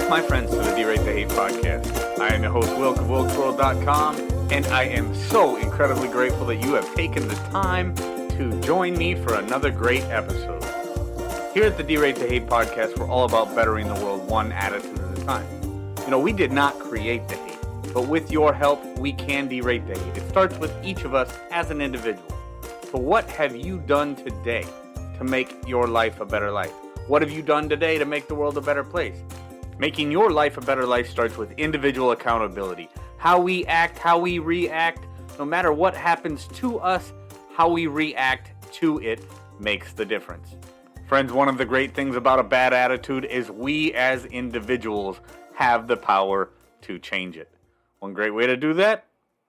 back, my friends, to the DTH podcast. I am your host, Wilk of WilkWorld.com, and I am so incredibly grateful that you have taken the time to join me for another great episode. Here at the DTH podcast, we're all about bettering the world one attitude at a time. You know, we did not create the hate, but with your help, we can derate the hate. It starts with each of us as an individual. So what have you done today to make your life a better life? What have you done today to make the world a better place? Making your life a better life starts with individual accountability. How we act, how we react, no matter what happens to us, how we react to it makes the difference. Friends, one of the great things about a bad attitude is we as individuals have the power to change it. One great way to do that,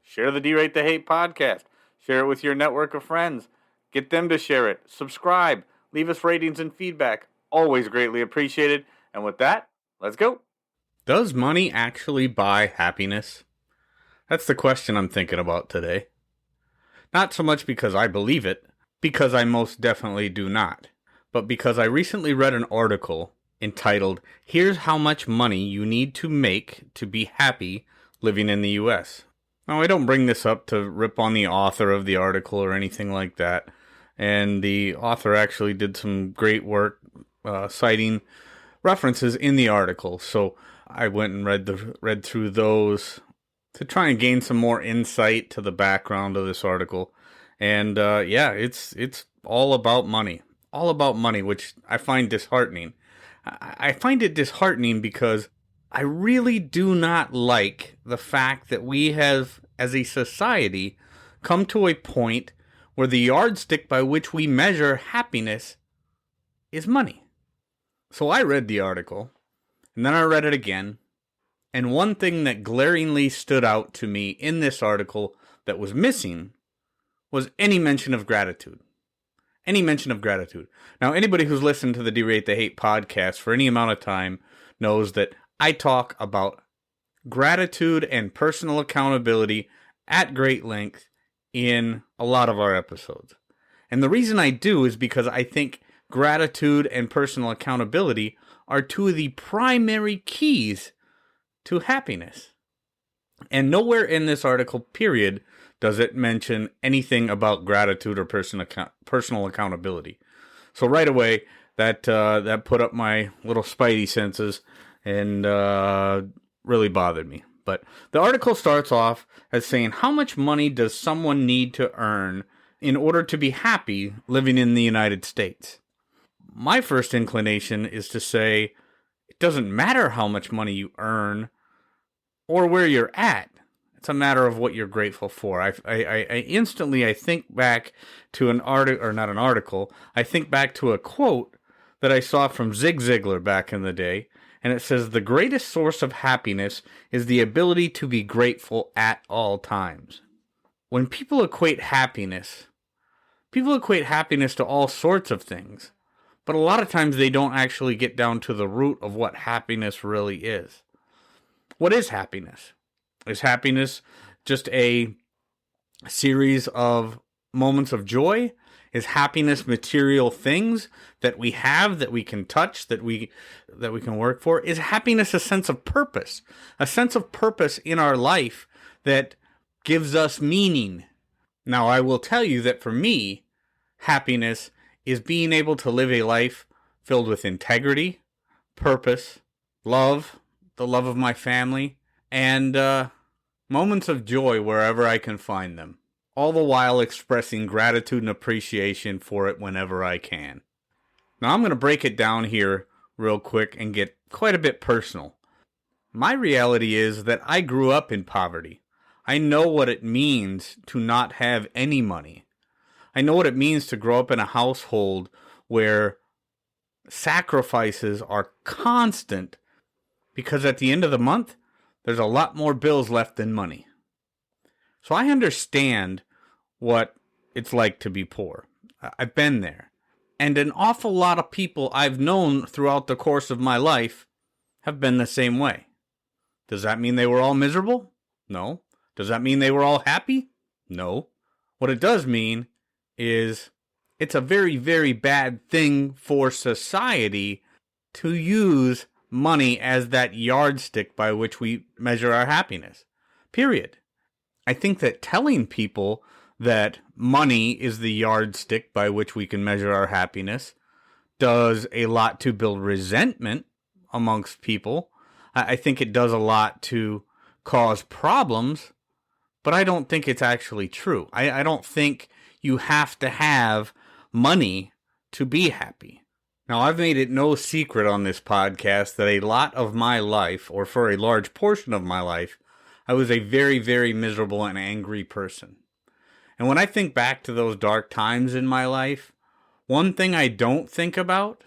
share the D-Rate the Hate podcast. Share it with your network of friends. Get them to share it. Subscribe. Leave us ratings and feedback. Always greatly appreciated. And with that, let's go. Does money actually buy happiness? That's the question I'm thinking about today. Not so much because I believe it, because I most definitely do not, but because I recently read an article entitled, "Here's How Much Money You Need to Make to Be Happy Living in the U.S." Now, I don't bring this up to rip on the author of the article or anything like that, and the author actually did some great work citing references in the article, so I went and read through those to try and gain some more insight to the background of this article. And it's all about money, which I find disheartening. I find it disheartening because I really do not like the fact that we have, as a society, come to a point where the yardstick by which we measure happiness is money. So I read the article, and then I read it again, and one thing that glaringly stood out to me in this article that was missing was any mention of gratitude. Any mention of gratitude. Now, anybody who's listened to the D-Rate the Hate podcast for any amount of time knows that I talk about gratitude and personal accountability at great length in a lot of our episodes. And the reason I do is because I think gratitude and personal accountability are two of the primary keys to happiness. And nowhere in this article, period, does it mention anything about gratitude or personal accountability. So right away, that put up my little spidey senses and really bothered me. But the article starts off as saying, how much money does someone need to earn in order to be happy living in the United States? My first inclination is to say, it doesn't matter how much money you earn or where you're at. It's a matter of what you're grateful for. I instantly think back to an article, or not an article, I think back to a quote that I saw from Zig Ziglar back in the day, and it says, "The greatest source of happiness is the ability to be grateful at all times." When people equate happiness to all sorts of things, but a lot of times they don't actually get down to the root of what happiness really is. What is happiness? Is happiness just a series of moments of joy? Is happiness material things that we have, that we can touch, that we can work for? Is happiness a sense of purpose? A sense of purpose in our life that gives us meaning? Now, I will tell you that for me, happiness is being able to live a life filled with integrity, purpose, love, the love of my family, and moments of joy wherever I can find them, all the while expressing gratitude and appreciation for it whenever I can. Now, I'm going to break it down here real quick and get quite a bit personal. My reality is that I grew up in poverty. I know what it means to not have any money. I know what it means to grow up in a household where sacrifices are constant because at the end of the month, there's a lot more bills left than money. So I understand what it's like to be poor. I've been there. And an awful lot of people I've known throughout the course of my life have been the same way. Does that mean they were all miserable? No. Does that mean they were all happy? No. What it does mean is it's a very, very bad thing for society to use money as that yardstick by which we measure our happiness. Period. I think that telling people that money is the yardstick by which we can measure our happiness does a lot to build resentment amongst people. I think it does a lot to cause problems, but I don't think it's actually true. I don't think you have to have money to be happy. Now, I've made it no secret on this podcast that a lot of my life, or for a large portion of my life, I was a very, very miserable and angry person. And when I think back to those dark times in my life, one thing I don't think about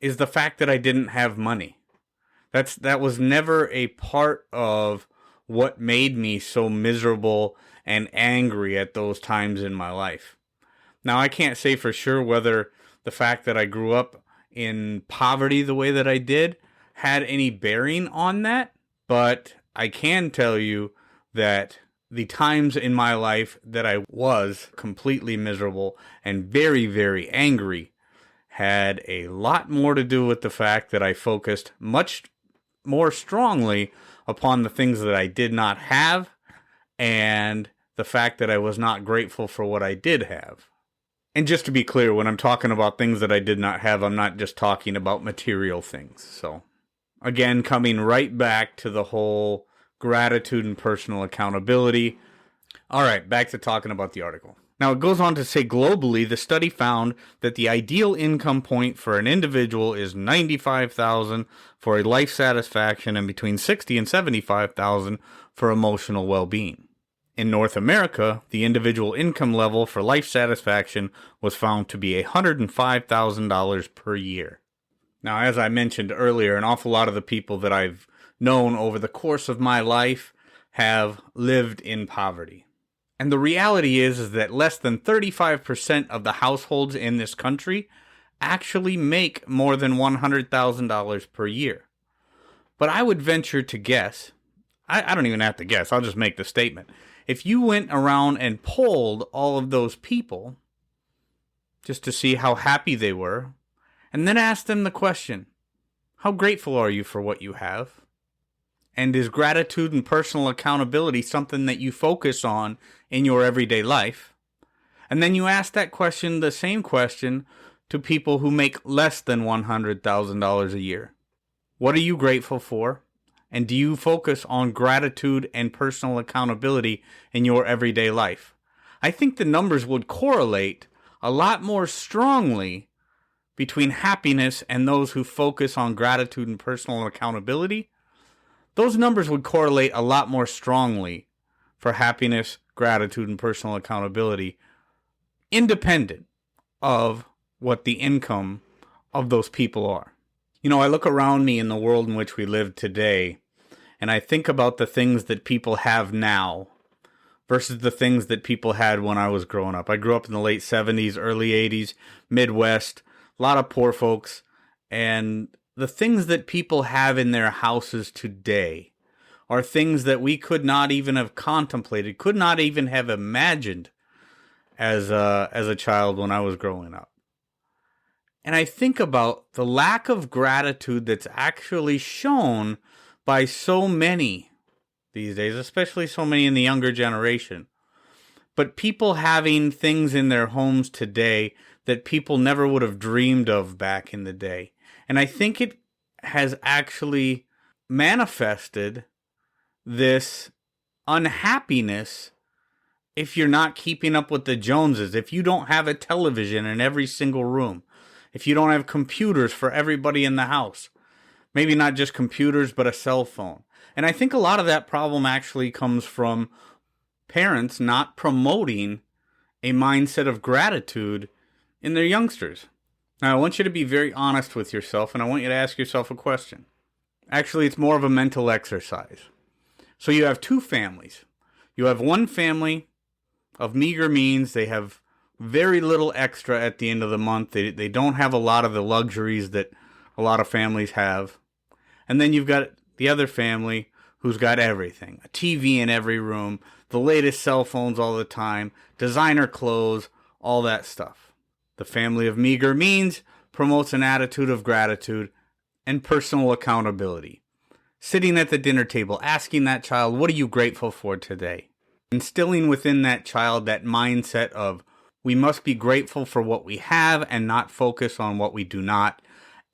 is the fact that I didn't have money. That was never a part of what made me so miserable and angry at those times in my life. Now, I can't say for sure whether the fact that I grew up in poverty the way that I did had any bearing on that, but I can tell you that the times in my life that I was completely miserable and very, very angry had a lot more to do with the fact that I focused much more strongly upon the things that I did not have and the fact that I was not grateful for what I did have. And just to be clear, when I'm talking about things that I did not have, I'm not just talking about material things. So, again, coming right back to the whole gratitude and personal accountability. All right, back to talking about the article. Now, it goes on to say globally, the study found that the ideal income point for an individual is $95,000 for a life satisfaction and between $60,000 and $75,000 for emotional well-being. In North America, the individual income level for life satisfaction was found to be $105,000 per year. Now, as I mentioned earlier, an awful lot of the people that I've known over the course of my life have lived in poverty. And the reality is that less than 35% of the households in this country actually make more than $100,000 per year. But I would venture to guess, I don't even have to guess, I'll just make the statement. If you went around and polled all of those people just to see how happy they were, and then asked them the question, how grateful are you for what you have? And is gratitude and personal accountability something that you focus on in your everyday life? And then you ask that question, the same question, to people who make less than $100,000 a year. What are you grateful for? And do you focus on gratitude and personal accountability in your everyday life? I think the numbers would correlate a lot more strongly between happiness and those who focus on gratitude and personal accountability. Those numbers would correlate a lot more strongly for happiness, gratitude, and personal accountability, independent of what the income of those people are. You know, I look around me in the world in which we live today, and I think about the things that people have now versus the things that people had when I was growing up. I grew up in the late 70s, early 80s, Midwest, a lot of poor folks, and the things that people have in their houses today are things that we could not even have contemplated, could not even have imagined as a child when I was growing up. And I think about the lack of gratitude that's actually shown by so many these days, especially so many in the younger generation. But people having things in their homes today that people never would have dreamed of back in the day. And I think it has actually manifested this unhappiness if you're not keeping up with the Joneses, if you don't have a television in every single room, if you don't have computers for everybody in the house, maybe not just computers, but a cell phone. And I think a lot of that problem actually comes from parents not promoting a mindset of gratitude in their youngsters. Now, I want you to be very honest with yourself, and I want you to ask yourself a question. Actually, it's more of a mental exercise. So you have two families. You have one family of meager means. They have very little extra at the end of the month. They don't have a lot of the luxuries that a lot of families have. And then you've got the other family who's got everything. A TV in every room, the latest cell phones all the time, designer clothes, all that stuff. The family of meager means promotes an attitude of gratitude, and personal accountability. Sitting at the dinner table, asking that child, what are you grateful for today? Instilling within that child that mindset of we must be grateful for what we have and not focus on what we do not,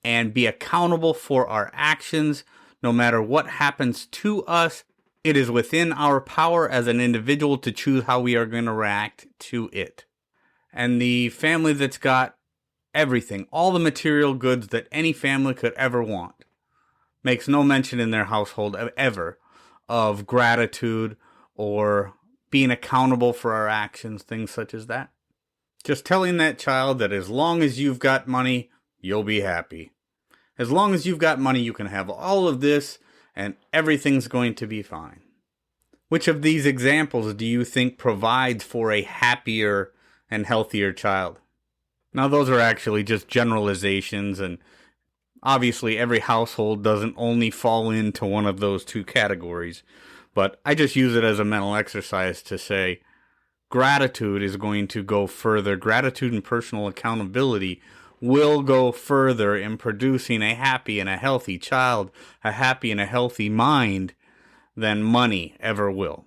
and be accountable for our actions. No matter what happens to us, it is within our power as an individual to choose how we are going to react to it. And the family that's got everything, all the material goods that any family could ever want, makes no mention in their household ever of gratitude or being accountable for our actions, things such as that. Just telling that child that as long as you've got money, you'll be happy. As long as you've got money, you can have all of this and everything's going to be fine. Which of these examples do you think provides for a happier and healthier child? Now, those are actually just generalizations, and obviously every household doesn't only fall into one of those two categories, but I just use it as a mental exercise to say gratitude is going to go further. Gratitude and personal accountability will go further in producing a happy and a healthy child, a happy and a healthy mind, than money ever will.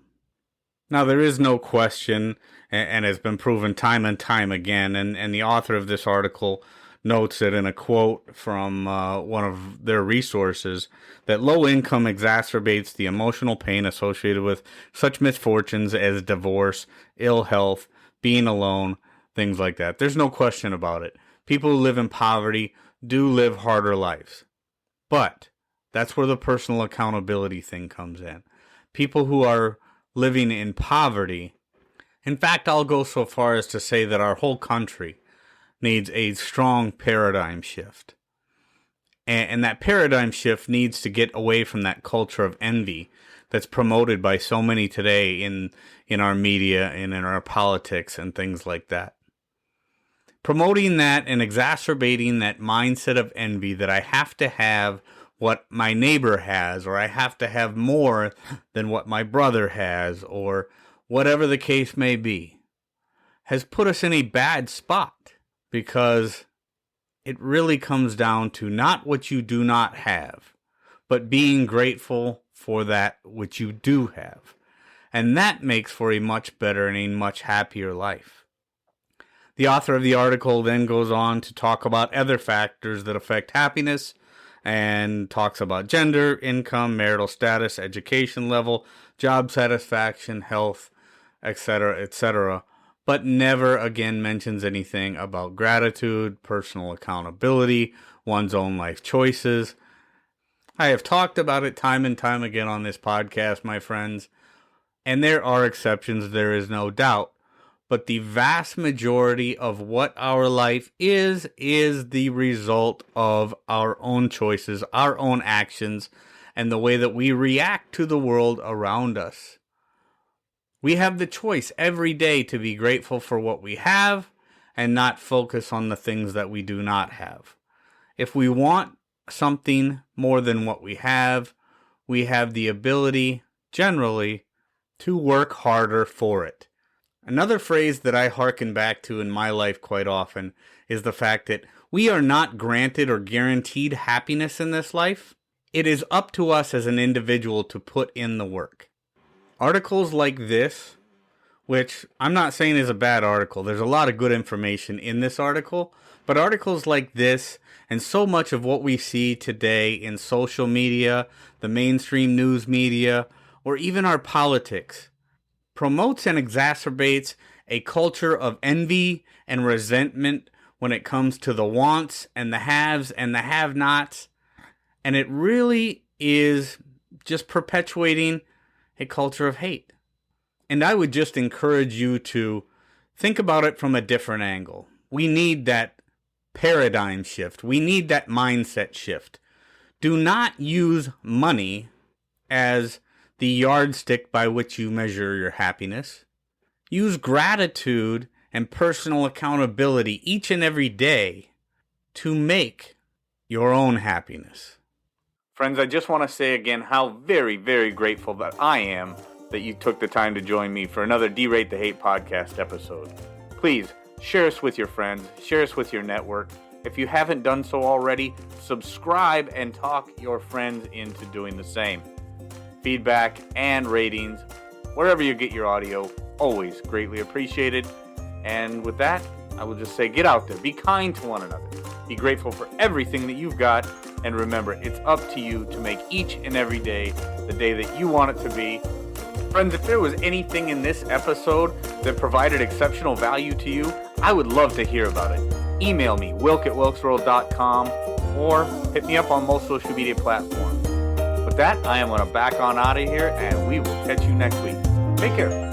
Now, there is no question, and has been proven time and time again, and the author of this article notes it in a quote from one of their resources, that low income exacerbates the emotional pain associated with such misfortunes as divorce, ill health, being alone, things like that. There's no question about it. People who live in poverty do live harder lives. But that's where the personal accountability thing comes in. People who are living in poverty, in fact, I'll go so far as to say that our whole country needs a strong paradigm shift. And that paradigm shift needs to get away from that culture of envy that's promoted by so many today in our media and in our politics and things like that. Promoting that and exacerbating that mindset of envy that I have to have what my neighbor has, or I have to have more than what my brother has, or whatever the case may be, has put us in a bad spot, because it really comes down to not what you do not have, but being grateful for that which you do have. And that makes for a much better and a much happier life. The author of the article then goes on to talk about other factors that affect happiness, and talks about gender, income, marital status, education level, job satisfaction, health, etc., but never again mentions anything about gratitude, personal accountability, one's own life choices. I have talked about it time and time again on this podcast, my friends, and there are exceptions, there is no doubt. But the vast majority of what our life is the result of our own choices, our own actions, and the way that we react to the world around us. We have the choice every day to be grateful for what we have and not focus on the things that we do not have. If we want something more than what we have the ability, generally, to work harder for it. Another phrase that I hearken back to in my life quite often is the fact that we are not granted or guaranteed happiness in this life. It is up to us as an individual to put in the work. Articles like this, which I'm not saying is a bad article, there's a lot of good information in this article, but articles like this and so much of what we see today in social media, the mainstream news media, or even our politics, promotes and exacerbates a culture of envy and resentment when it comes to the wants and the haves and the have-nots. And it really is just perpetuating a culture of hate. And I would just encourage you to think about it from a different angle. We need that paradigm shift. We need that mindset shift. Do not use money as the yardstick by which you measure your happiness. Use gratitude and personal accountability each and every day to make your own happiness. Friends, I just want to say again how very, very grateful that I am that you took the time to join me for another D-Rate the Hate podcast episode. Please share us with your friends, share us with your network. If you haven't done so already, subscribe and talk your friends into doing the same. Feedback and ratings, wherever you get your audio, always greatly appreciated. And with that, I will just say, get out there, be kind to one another, be grateful for everything that you've got, and remember, it's up to you to make each and every day the day that you want it to be. Friends, if there was anything in this episode that provided exceptional value to you, I would love to hear about it. Email me, wilk@wilksworld.com, or hit me up on most social media platforms. With that, I am going to back on out of here, and we will catch you next week. Take care.